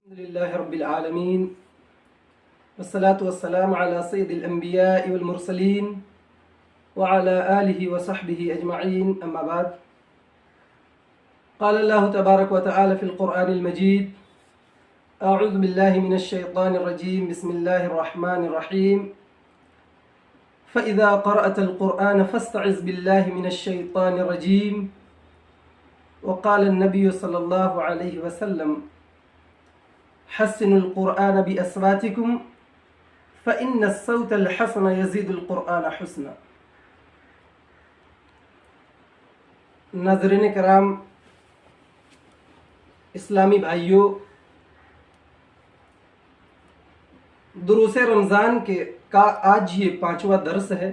لله رب العالمين والصلاة والسلام على سيد الأنبياء والمرسلين وعلى آله وصحبه أجمعين، أما بعد. قال الله تبارك وتعالى في القرآن المجيد: أعوذ بالله من الشيطان الرجيم، بسم الله الرحمن الرحيم. فإذا قرأت القرآن فاستعذ بالله من الشيطان الرجيم. وقال النبي صلى الله عليه وسلم: حسنوا القرآن بأصواتكم فإن الصوت الحسن يزيد القرآن حسنا. ناظرین کرام، اسلامی بھائیوں، دروس رمضان کا آج یہ 5واں درس ہے،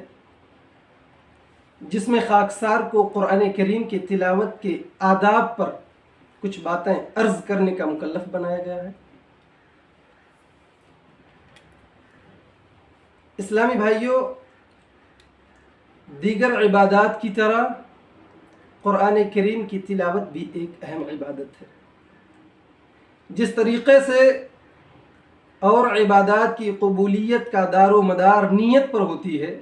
جس میں خاکسار کو قرآن کریم کی تلاوت کے آداب پر کچھ باتیں عرض کرنے کا مکلف بنایا گیا ہے۔ اسلامی بھائیوں، دیگر عبادات کی طرح قرآن کریم کی تلاوت بھی ایک اہم عبادت ہے۔ جس طریقے سے اور عبادات کی قبولیت کا دار و مدار نیت پر ہوتی ہے،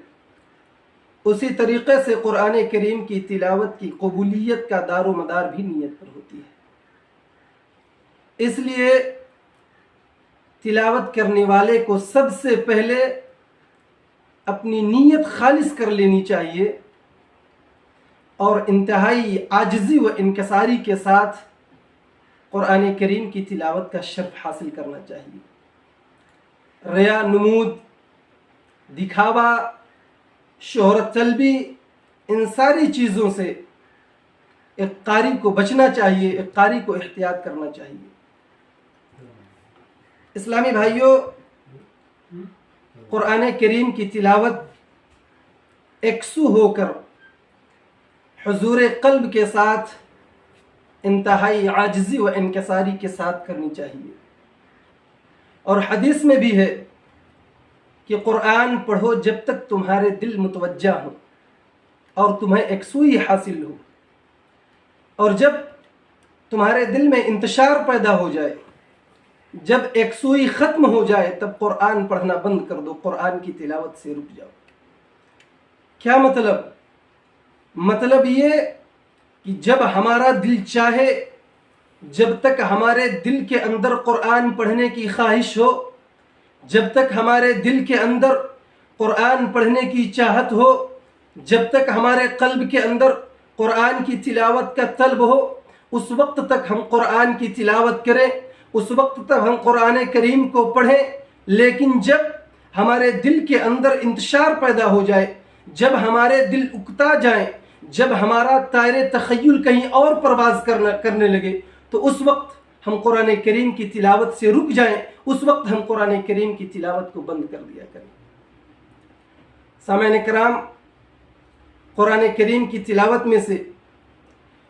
اسی طریقے سے قرآن کریم کی تلاوت کی قبولیت کا دار و مدار بھی نیت پر ہوتی ہے۔ اس لیے تلاوت کرنے والے کو سب سے پہلے اپنی نیت خالص کر لینی چاہیے اور انتہائی عاجزی و انکساری کے ساتھ قرآن کریم کی تلاوت کا شرف حاصل کرنا چاہیے۔ ریا، نمود، دکھاوا، شہرت طلبی، ان ساری چیزوں سے ایک قاری کو بچنا چاہیے، ایک قاری کو احتیاط کرنا چاہیے۔ اسلامی بھائیوں، قرآن کریم کی تلاوت یکسو ہو کر حضور قلب کے ساتھ انتہائی عاجزی و انکساری کے ساتھ کرنی چاہیے۔ اور حدیث میں بھی ہے کہ قرآن پڑھو جب تک تمہارے دل متوجہ ہو اور تمہیں یکسوئی حاصل ہو، اور جب تمہارے دل میں انتشار پیدا ہو جائے، جب یکسوئی ختم ہو جائے، تب قرآن پڑھنا بند کر دو، قرآن کی تلاوت سے رک جاؤ۔ کیا مطلب یہ کہ جب ہمارا دل چاہے، جب تک ہمارے دل کے اندر قرآن پڑھنے کی خواہش ہو، جب تک ہمارے دل کے اندر قرآن پڑھنے کی چاہت ہو، جب تک ہمارے قلب کے اندر قرآن کی تلاوت کا طلب ہو، اس وقت تک ہم قرآن کی تلاوت کریں، اس وقت تک ہم قرآن کریم کو پڑھیں۔ لیکن جب ہمارے دل کے اندر انتشار پیدا ہو جائے، جب ہمارے دل اکتا جائیں، جب ہمارا طائر تخیل کہیں اور پرواز کرنے لگے، تو اس وقت ہم قرآن کریم کی تلاوت سے رک جائیں، اس وقت ہم قرآن کریم کی تلاوت کو بند کر دیا کریں۔ سامعین کرام، قرآن کریم کی تلاوت میں سے،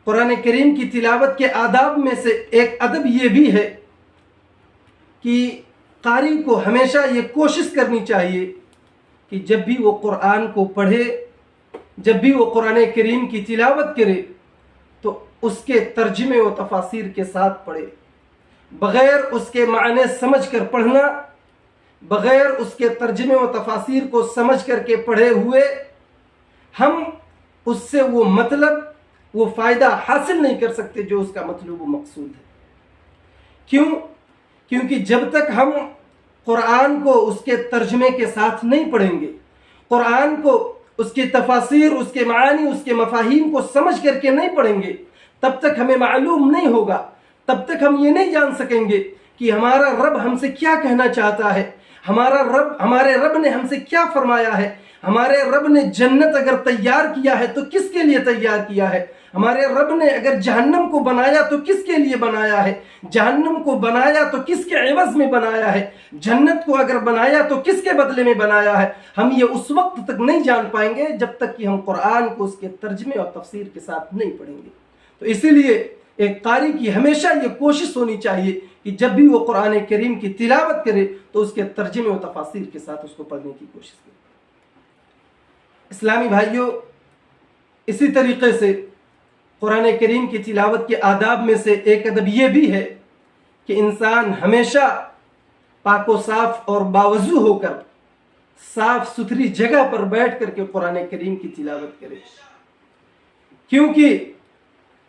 قرآن کریم کی تلاوت کے آداب میں سے ایک ادب یہ بھی ہے کہ قاری کو ہمیشہ یہ کوشش کرنی چاہیے کہ جب بھی وہ قرآن کو پڑھے، جب بھی وہ قرآن کریم کی تلاوت کرے، تو اس کے ترجمے و تفاسیر کے ساتھ پڑھے۔ بغیر اس کے معنی سمجھ کر پڑھنا، بغیر اس کے ترجمے و تفاسیر کو سمجھ کر کے پڑھے ہوئے ہم اس سے وہ مطلب، وہ فائدہ حاصل نہیں کر سکتے جو اس کا مطلوب و مقصود ہے۔ کیونکہ جب تک ہم قرآن کو اس کے ترجمے کے ساتھ نہیں پڑھیں گے، قرآن کو اس کی تفاسیر، اس کے معانی، اس کے مفاہیم کو سمجھ کر کے نہیں پڑھیں گے، تب تک ہمیں معلوم نہیں ہوگا، تب تک ہم یہ نہیں جان سکیں گے کہ ہمارا رب ہم سے کیا کہنا چاہتا ہے، ہمارے رب نے ہم سے کیا فرمایا ہے، ہمارے رب نے جنت اگر تیار کیا ہے تو کس کے لیے تیار کیا ہے، ہمارے رب نے اگر جہنم کو بنایا تو کس کے لیے بنایا ہے، جہنم کو بنایا تو کس کے عوض میں بنایا ہے، جنت کو اگر بنایا تو کس کے بدلے میں بنایا ہے۔ ہم یہ اس وقت تک نہیں جان پائیں گے جب تک کہ ہم قرآن کو اس کے ترجمے اور تفسیر کے ساتھ نہیں پڑھیں گے۔ تو اسی لیے ایک قاری کی ہمیشہ یہ کوشش ہونی چاہیے کہ جب بھی وہ قرآن کریم کی تلاوت کرے تو اس کے ترجمے و تفاسیر کے ساتھ اس کو پڑھنے کی کوشش کرے۔ اسلامی بھائیوں، اسی طریقے سے قرآن کریم کی تلاوت کے آداب میں سے ایک ادب یہ بھی ہے کہ انسان ہمیشہ پاک و صاف اور باوضو ہو کر صاف ستھری جگہ پر بیٹھ کر کے قرآن کریم کی تلاوت کرے، کیونکہ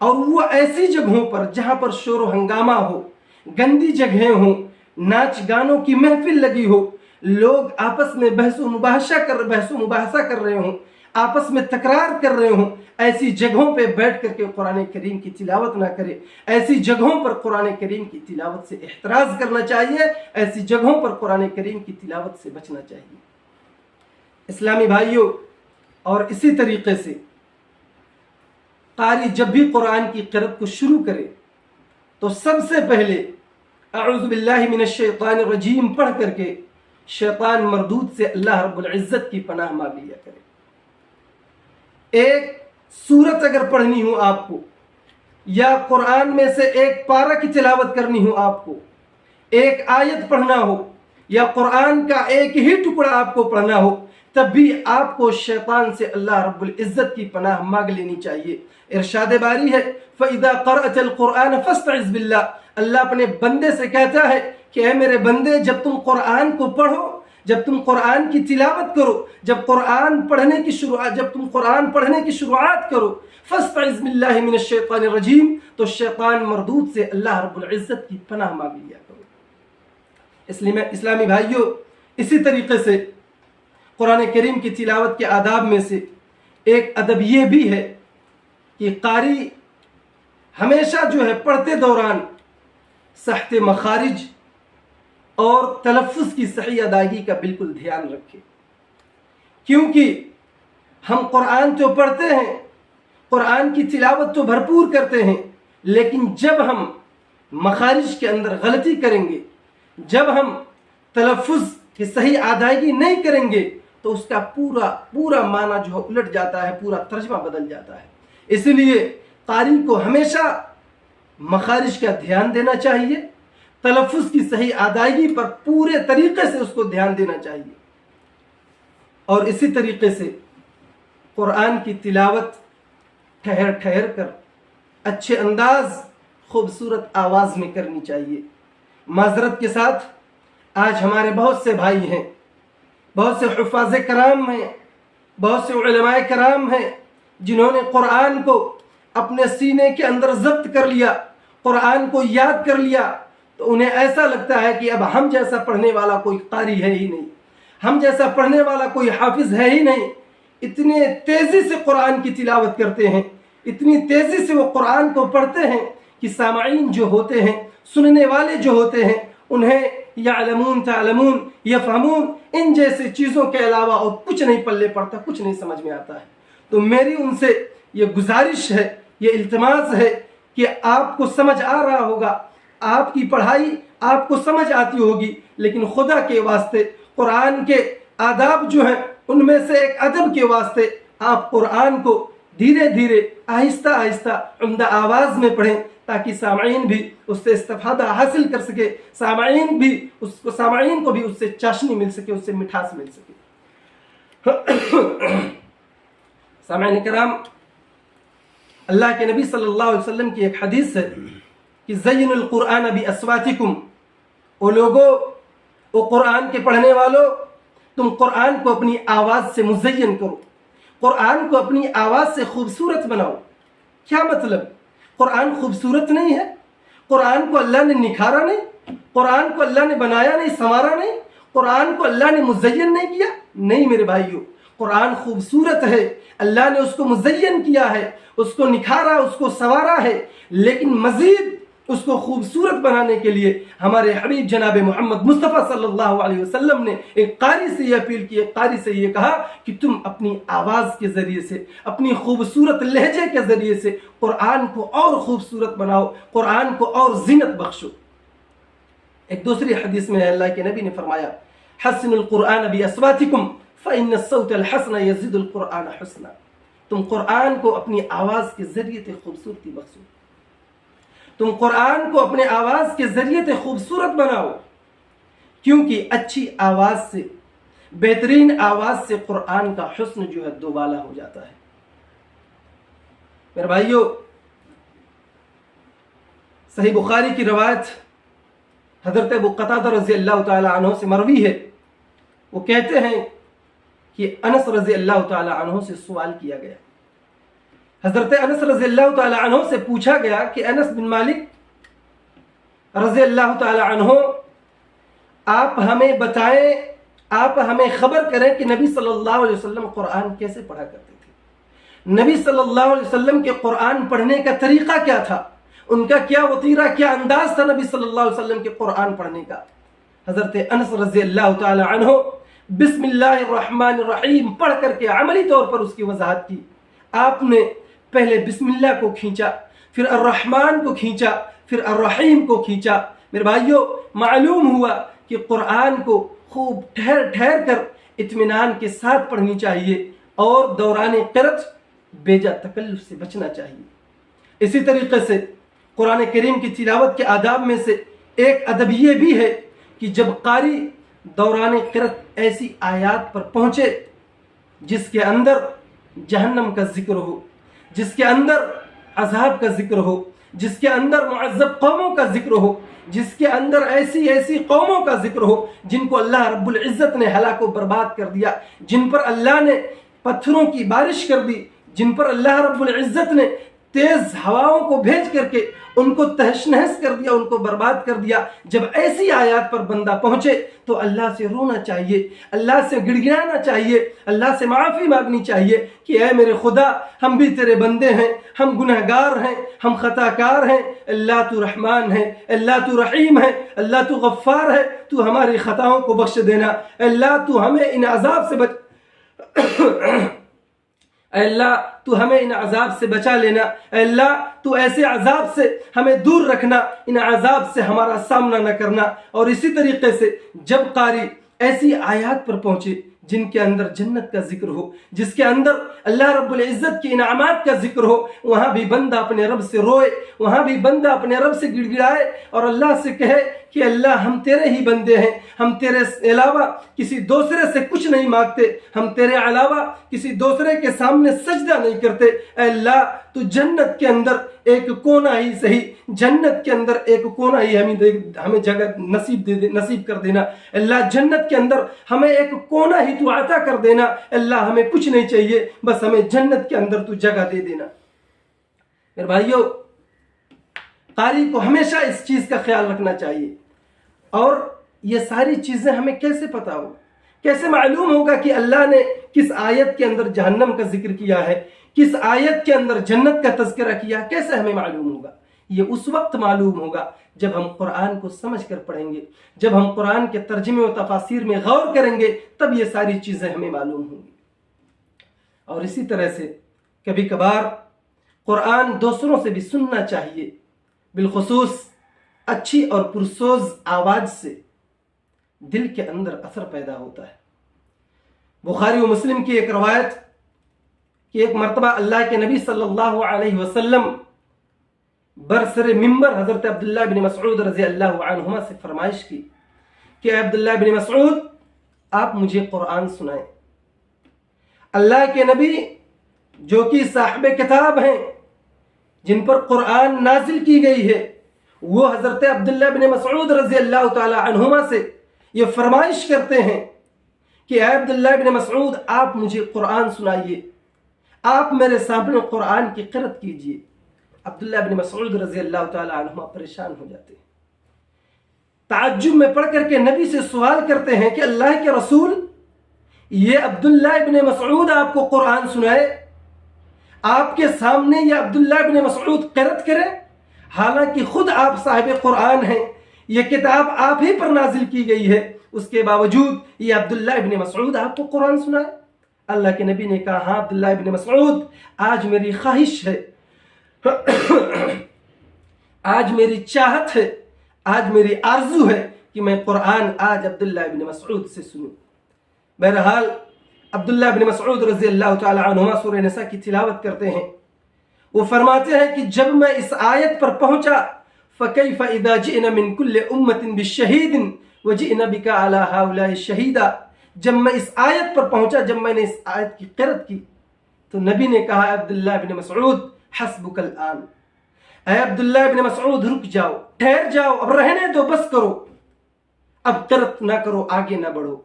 اور وہ ایسی جگہوں پر جہاں پر شور و ہنگامہ ہو، گندی جگہیں ہوں، ناچ گانوں کی محفل لگی ہو، لوگ آپس میں بحث و مباحثہ کر رہے ہوں، آپس میں تکرار کر رہے ہوں، ایسی جگہوں پہ بیٹھ کر کے قرآن کریم کی تلاوت نہ کرے۔ ایسی جگہوں پر قرآن کریم کی تلاوت سے احتراز کرنا چاہیے، ایسی جگہوں پر قرآن کریم کی تلاوت سے بچنا چاہیے۔ اسلامی بھائیوں، اور اسی طریقے سے قاری جب بھی قرآن کی قرأت کو شروع کرے تو سب سے پہلے اعوذ باللہ من الشیطان الرجیم پڑھ کر کے شیطان مردود سے اللہ رب العزت کی پناہ مانگ لیا کرے۔ ایک سورت اگر پڑھنی ہو آپ کو، یا قرآن میں سے ایک پارہ کی تلاوت کرنی ہو آپ کو، ایک آیت پڑھنا ہو، یا قرآن کا ایک ہی ٹکڑا آپ کو پڑھنا ہو، تب بھی آپ کو شیطان سے اللہ رب العزت کی پناہ مانگ لینی چاہیے۔ ارشاد باری ہے فَإِذَا قَرَأْتَ الْقُرْآنَ فَاسْتَعِذْ بِاللَّهِ، اللہ اپنے بندے سے کہتا ہے کہ اے میرے بندے، جب تم قرآن کو پڑھو، جب تم قرآن کی تلاوت کرو، جب تم قرآن پڑھنے کی شروعات کرو، فَاسْتَعِذْ بِاللَّهِ مِنَ الشَّيْطَانِ الرَّجِيمِ، تو شیطان مردود سے اللہ رب العزت کی پناہ مانگ لیا کرو۔ اسلامی بھائیوں، اسی طریقے سے قرآن کریم کی تلاوت کے آداب میں سے ایک ادب یہ بھی ہے کہ قاری ہمیشہ جو ہے پڑھتے دوران صحت مخارج اور تلفظ کی صحیح ادائیگی کا بالکل دھیان رکھے، کیونکہ ہم قرآن تو پڑھتے ہیں، قرآن کی تلاوت تو بھرپور کرتے ہیں، لیکن جب ہم مخارج کے اندر غلطی کریں گے، جب ہم تلفظ کی صحیح ادائیگی نہیں کریں گے، تو اس کا پورا معنی جو ہے الٹ جاتا ہے، پورا ترجمہ بدل جاتا ہے۔ اس لیے قاری کو ہمیشہ مخارج کا دھیان دینا چاہیے، تلفظ کی صحیح ادائیگی پر پورے طریقے سے اس کو دھیان دینا چاہیے، اور اسی طریقے سے قرآن کی تلاوت ٹھہر کر اچھے انداز، خوبصورت آواز میں کرنی چاہیے۔ معذرت کے ساتھ آج ہمارے بہت سے بھائی ہیں، بہت سے حفاظ کرام ہیں، بہت سے علماء کرام ہیں، جنہوں نے قرآن کو اپنے سینے کے اندر ضبط کر لیا، قرآن کو یاد کر لیا، تو انہیں ایسا لگتا ہے کہ اب ہم جیسا پڑھنے والا کوئی قاری ہے ہی نہیں، ہم جیسا پڑھنے والا کوئی حافظ ہے ہی نہیں۔ اتنے تیزی سے قرآن کی تلاوت کرتے ہیں، اتنی تیزی سے وہ قرآن کو پڑھتے ہیں کہ سامعین جو ہوتے ہیں، سننے والے جو ہوتے ہیں، انہیں یعلمون تعلمون یفہمون ان جیسے چیزوں کے علاوہ اور کچھ نہیں پلے پڑتا، کچھ نہیں سمجھ میں آتا ہے۔ تو میری ان سے یہ گزارش ہے، یہ التماس ہے کہ آپ کو سمجھ آ رہا ہوگا، آپ کی پڑھائی آپ کو سمجھ آتی ہوگی، لیکن خدا کے واسطے قرآن کے آداب جو ہیں ان میں سے ایک ادب کے واسطے آپ قرآن کو دھیرے دھیرے آہستہ آہستہ عمدہ آواز میں پڑھیں، تاکہ سامعین بھی اس سے استفادہ حاصل کر سکے، سامعین کو بھی اس سے چاشنی مل سکے، اس سے مٹھاس مل سکے۔ سامعین کرام، اللہ کے نبی صلی اللہ علیہ وسلم کی ایک حدیث ہے کہ زین القرآن باصواتکم، او لوگو، او قرآن کے پڑھنے والو، تم قرآن کو اپنی آواز سے مزین کرو، قرآن کو اپنی آواز سے خوبصورت بناؤ۔ کیا مطلب؟ قرآن خوبصورت نہیں ہے؟ قرآن کو اللہ نے نکھارا نہیں؟ قرآن کو اللہ نے بنایا نہیں، سنوارا نہیں؟ قرآن کو اللہ نے مزین نہیں کیا؟ نہیں میرے بھائیو، قرآن خوبصورت ہے، اللہ نے اس کو مزین کیا ہے، اس کو نکھارا، اس کو سنوارا ہے، لیکن مزید اس کو خوبصورت بنانے کے لیے ہمارے حبیب جناب محمد مصطفیٰ صلی اللہ علیہ وسلم نے ایک قاری سے یہ اپیل کی، ایک قاری سے یہ کہا کہ تم اپنی آواز کے ذریعے سے، اپنی خوبصورت لہجے کے ذریعے سے قرآن کو اور خوبصورت بناؤ، قرآن کو اور زینت بخشو۔ ایک دوسری حدیث میں اللہ کے نبی نے فرمایا حسن القرآن باصواتکم فإن الصوت الحسن يزيد القرآن حسنا، تم قرآن کو اپنی آواز کے ذریعے سے خوبصورتی بخشو، تم قرآن کو اپنے آواز کے ذریعے سے خوبصورت بناؤ، کیونکہ اچھی آواز سے، بہترین آواز سے قرآن کا حسن جو ہے دوبالا ہو جاتا ہے۔ میرے بھائیوں، صحیح بخاری کی روایت حضرت ابو قتادہ رضی اللہ تعالی عنہ سے مروی ہے. وہ کہتے ہیں کہ انس رضی اللہ تعالی عنہ سے سوال کیا گیا. حضرت انس رضی اللہ تعالی عنہ سے پوچھا گیا کہ انس بن مالک رضی اللہ تعالی عنہ، آپ ہمیں بتائیں، آپ ہمیں خبر کریں کہ نبی صلی اللہ علیہ وسلم قرآن کیسے پڑھا کرتے تھے. نبی صلی اللہ علیہ وسلم کے قرآن پڑھنے کا طریقہ کیا تھا، ان کا کیا وطیرہ، کیا انداز تھا نبی صلی اللہ علیہ وسلم کے قرآن پڑھنے کا. حضرت انس رضی اللہ تعالی عنہ بسم اللہ الرحمن الرحیم پڑھ کر کے عملی طور پر اس کی وضاحت کی. آپ نے پہلے بسم اللہ کو کھینچا، پھر الرحمن کو کھینچا، پھر الرحیم کو کھینچا. میرے بھائیوں، معلوم ہوا کہ قرآن کو خوب ٹھہر ٹھہر کر اطمینان کے ساتھ پڑھنی چاہیے اور دوران قرأت بیجا تکلف سے بچنا چاہیے. اسی طریقے سے قرآن کریم کی تلاوت کے آداب میں سے ایک ادب یہ بھی ہے کہ جب قاری دوران قرأت ایسی آیات پر پہنچے جس کے اندر جہنم کا ذکر ہو، جس کے اندر عذاب کا ذکر ہو، جس کے اندر معذب قوموں کا ذکر ہو، جس کے اندر ایسی قوموں کا ذکر ہو جن کو اللہ رب العزت نے ہلاک و برباد کر دیا، جن پر اللہ نے پتھروں کی بارش کر دی، جن پر اللہ رب العزت نے تیز ہواؤں کو بھیج کر کے ان کو تہش نہس کر دیا، ان کو برباد کر دیا. جب ایسی آیات پر بندہ پہنچے تو اللہ سے رونا چاہیے، اللہ سے گڑ گڑانا چاہیے، اللہ سے معافی مانگنی چاہیے کہ اے میرے خدا، ہم بھی تیرے بندے ہیں، ہم گنہگار ہیں، ہم خطا کار ہیں. اللہ تو رحمان ہے، اللہ تو رحیم ہے، اللہ تو غفار ہے، تو ہماری خطاؤں کو بخش دینا. اللہ تو ہمیں ان عذاب سے اے اللہ تو ہمیں ان عذاب سے بچا لینا. اے اللہ تو ایسے عذاب سے ہمیں دور رکھنا، ان عذاب سے ہمارا سامنا نہ کرنا. اور اسی طریقے سے جب قاری ایسی آیات پر پہنچے جن کے اندر جنت کا ذکر ہو، جس کے اندر اللہ رب العزت کے انعامات کا ذکر ہو، وہاں بھی بندہ اپنے رب سے روئے، وہاں بھی بندہ اپنے رب سے گڑ گڑائے اور اللہ سے کہے کہ اللہ ہم تیرے ہی بندے ہیں، ہم تیرے علاوہ کسی دوسرے سے کچھ نہیں مانگتے، ہم تیرے علاوہ کسی دوسرے کے سامنے سجدہ نہیں کرتے. اے اللہ تو جنت کے اندر ایک کونا ہی صحیح، جنت کے اندر ایک کونا ہی ہمیں جگہ نصیب کر دینا. اللہ جنت کے اندر ہمیں ایک کونا ہی تو عطا کر دینا. اللہ ہمیں کچھ نہیں چاہیے، بس ہمیں جنت کے اندر تو جگہ دے دینا. میرے بھائیوں، قاری کو ہمیشہ اس چیز کا خیال رکھنا چاہیے. اور یہ ساری چیزیں ہمیں کیسے پتہ ہو، کیسے معلوم ہوگا کہ اللہ نے کس آیت کے اندر جہنم کا ذکر کیا ہے، کس آیت کے اندر جنت کا تذکرہ کیا، کیسے ہمیں معلوم ہوگا؟ یہ اس وقت معلوم ہوگا جب ہم قرآن کو سمجھ کر پڑھیں گے، جب ہم قرآن کے ترجمے و تفاسیر میں غور کریں گے، تب یہ ساری چیزیں ہمیں معلوم ہوں گی. اور اسی طرح سے کبھی کبھار قرآن دوسروں سے بھی سننا چاہیے، بالخصوص اچھی اور پرسوز آواز سے دل کے اندر اثر پیدا ہوتا ہے. بخاری و مسلم کی ایک روایت کہ ایک مرتبہ اللہ کے نبی صلی اللہ علیہ وسلم برسر ممبر حضرت عبداللہ بن مسعود رضی اللہ عنہما سے فرمائش کی کہ اے عبداللہ بن مسعود، آپ مجھے قرآن سنائیں. اللہ کے نبی جو کہ صاحب کتاب ہیں، جن پر قرآن نازل کی گئی ہے، وہ حضرت عبداللہ بن مسعود رضی اللہ تعالی عنہما سے یہ فرمائش کرتے ہیں کہ اے عبداللہ بن مسعود، آپ مجھے قرآن سنائیے، آپ میرے سامنے قرآن کی قرأت کیجئے. عبداللہ بن مسعود رضی اللہ تعالی عنہما پریشان ہو جاتے ہیں، تعجب میں پڑھ کر کے نبی سے سوال کرتے ہیں کہ اللہ کے رسول، یہ عبداللہ بن مسعود آپ کو قرآن سنائے، آپ کے سامنے یہ عبداللہ بن مسعود قرأت کرے، حالانکہ خود آپ صاحب قرآن ہیں، یہ کتاب آپ ہی پر نازل کی گئی ہے، اس کے باوجود یہ عبداللہ ابن مسعود آپ کو قرآن سنائے. اللہ کے نبی نے کہا ہاں عبداللہ ابن مسعود، آج میری خواہش ہے، آج میری چاہت ہے، آج میری آرزو ہے کہ میں قرآن آج عبداللہ ابن مسعود سے سنوں. بہرحال عبداللہ ابن مسعود رضی اللہ تعالی عنہما سورہ نساء کی تلاوت کرتے ہیں. وہ فرماتے ہیں کہ جب میں اس آیت پر پہنچا فَكَيْفَ إِذَا جِئْنَا مِن كُلِّ أُمَّةٍ بِالشَّهِيدٍ وَجِئْنَا بِكَ عَلَى هَؤُلَاءِ شَهِيدًا. جب میں اس آیت پر پہنچا، جب میں نے اس آیت کی قرأت کی، تو نبی نے کہا عبداللہ بن مسعود، حسبک الآن، اے عبداللہ ابن مسعود رک جاؤ، ٹھہر جاؤ، اب رہنے دو، بس کرو، اب ترک نہ کرو، آگے نہ بڑھو۔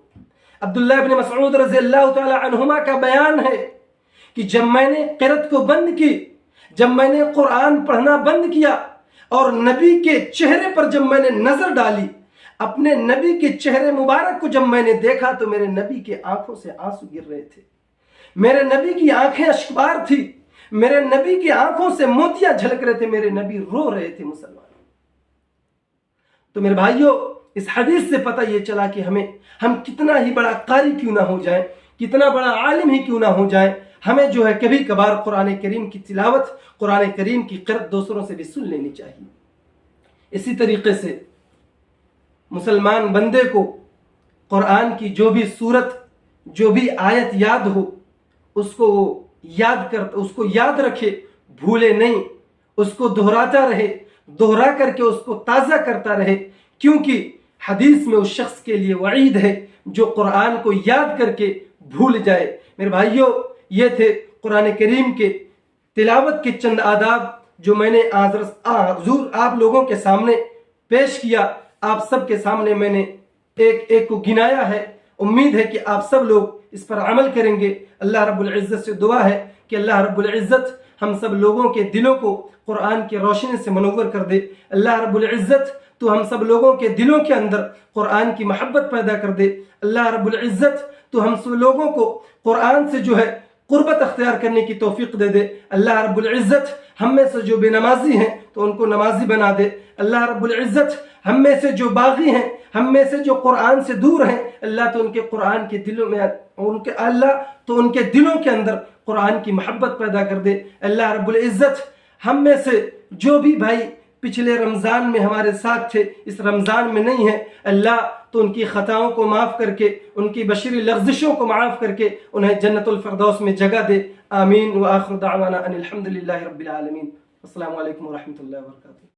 عبداللہ ابن مسعود رضی اللہ تعالی عنہما کا بیان ہے کہ جب میں نے قرأت کو بند کی، جب میں نے قرآن پڑھنا بند کیا اور نبی کے چہرے پر جب میں نے نظر ڈالی، اپنے نبی کے چہرے مبارک کو جب میں نے دیکھا تو میرے نبی کے آنکھوں سے آنسو گر رہے تھے، میرے نبی کی آنکھیں اشکبار تھی، میرے نبی کی آنکھوں سے موتیاں جھلک رہے تھے، میرے نبی رو رہے تھے مسلمان۔ تو میرے بھائیوں، اس حدیث سے پتہ یہ چلا کہ ہم کتنا ہی بڑا قاری کیوں نہ ہو جائیں، کتنا بڑا عالم ہی کیوں نہ ہو جائیں، ہمیں جو ہے کبھی کبھار قرآن کریم کی تلاوت، قرآن کریم کی قرأت دوسروں سے بھی سن لینی چاہیے۔ اسی طریقے سے مسلمان بندے کو قرآن کی جو بھی صورت، جو بھی آیت یاد ہو، اس کو یاد رکھے، بھولے نہیں، اس کو دہراتا رہے، دہرا کر کے اس کو تازہ کرتا رہے، کیونکہ حدیث میں اس شخص کے لیے وعید ہے جو قرآن کو یاد کر کے بھول جائے۔ میرے بھائیوں، یہ تھے قرآن کریم کے تلاوت کے چند آداب جو میں نے حضور آپ لوگوں کے سامنے پیش کیا۔ آپ سب کے سامنے میں نے ایک ایک کو گنایا ہے، امید ہے کہ آپ سب لوگ اس پر عمل کریں گے۔ اللہ رب العزت سے دعا ہے کہ اللہ رب العزت ہم سب لوگوں کے دلوں کو قرآن کی روشنی سے منور کر دے۔ اللہ رب العزت تو ہم سب لوگوں کے دلوں کے اندر قرآن کی محبت پیدا کر دے۔ اللہ رب العزت تو ہم سب لوگوں کو قرآن سے جو ہے قربت اختیار کرنے کی توفیق دے دے۔ اللہ رب العزت ہم میں سے جو بے نمازی ہیں تو ان کو نمازی بنا دے۔ اللہ رب العزت ہم میں سے جو باغی ہیں، ہم میں سے جو قرآن سے دور ہیں، اللہ تو ان کے قرآن کے دلوں میں ان کے دلوں کے اندر قرآن کی محبت پیدا کر دے۔ اللہ رب العزت ہم میں سے جو بھی بھائی پچھلے رمضان میں ہمارے ساتھ تھے، اس رمضان میں نہیں ہے، اللہ تو ان کی خطاؤں کو معاف کر کے، ان کی بشری لغزشوں کو معاف کر کے انہیں جنت الفردوس میں جگہ دے۔ آمین۔ وآخر دعوانا ان الحمد للہ رب العالمین۔ السلام علیکم ورحمۃ اللہ وبرکاتہ۔